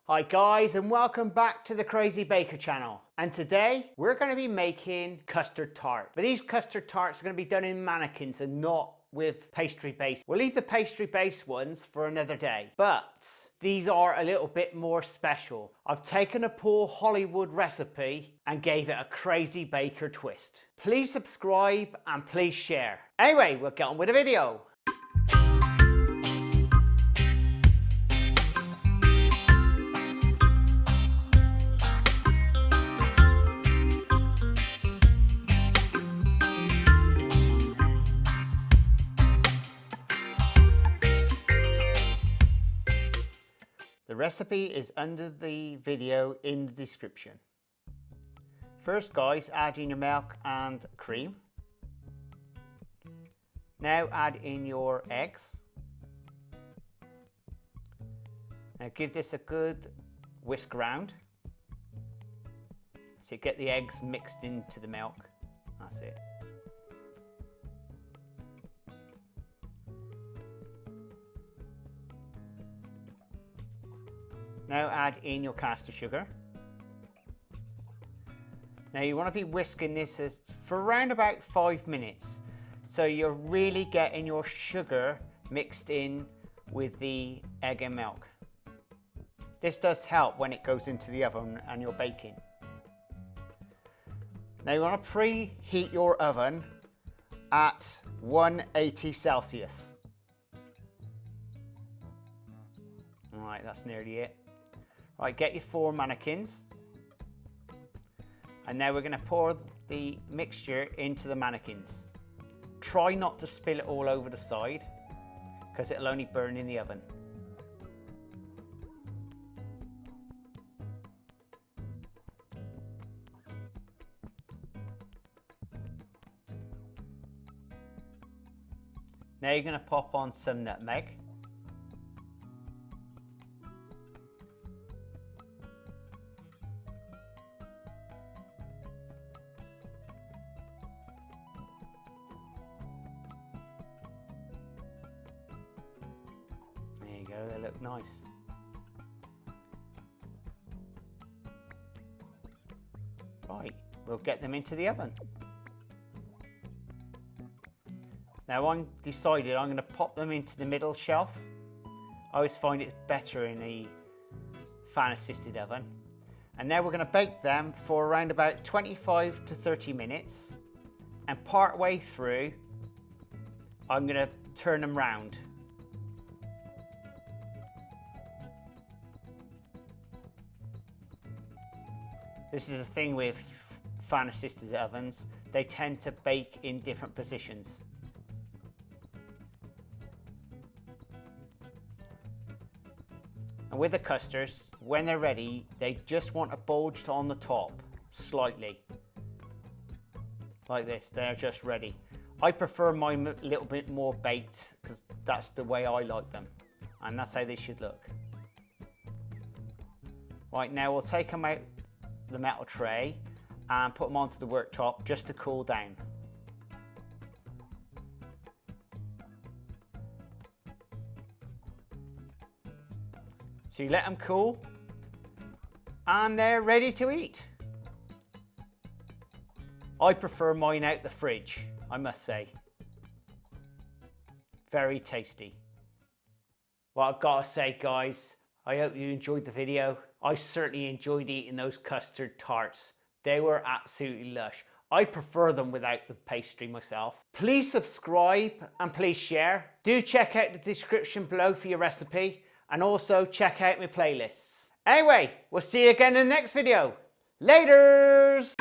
Hi guys, and welcome back to the Crazy Baker channel. And today we're going to be making custard tart. But these custard tarts are going to be done in mannequins and not with pastry base. We'll leave the pastry based ones for another day, but these are a little bit more special. I've taken a poor Hollywood recipe and gave it a crazy baker twist. Please subscribe and please share. Anyway, we'll get on with the video. The recipe is under the video in the description. First guys, add in your milk and cream. Now add in your eggs. Now give this a good whisk around. So you get the eggs mixed into the milk. That's it. Now add in your caster sugar. Now you want to be whisking this for around about 5 minutes. So you're really getting your sugar mixed in with the egg and milk. This does help when it goes into the oven and you're baking. Now you want to preheat your oven at 180 Celsius. Alright, that's nearly it. Right, get your 4 mannequins. And now we're going to pour the mixture into the mannequins. Try not to spill it all over the side, because it'll only burn in the oven. Now you're going to pop on some nutmeg. There you go, they look nice. Right, we'll get them into the oven. Now I'm decided I'm going to pop them into the middle shelf. I always find it better in a fan assisted oven. And now we're going to bake them for around about 25 to 30 minutes. And part way through, I'm going to turn them round. This is the thing with fan assisted ovens, they tend to bake in different positions. And with the custards, when they're ready, they just want a bulge on the top, slightly. Like this, they're just ready. I prefer mine a little bit more baked, because that's the way I like them. And that's how they should look. Right, now we'll take them out the metal tray and put them onto the worktop just to cool down. So you let them cool and they're ready to eat. I prefer mine out the fridge, I must say. Very tasty. Well, I've got to say guys, I hope you enjoyed the video. I certainly enjoyed eating those custard tarts. They were absolutely lush. I prefer them without the pastry myself. Please subscribe and please share. Do check out the description below for your recipe and also check out my playlists. Anyway, we'll see you again in the next video. Laters!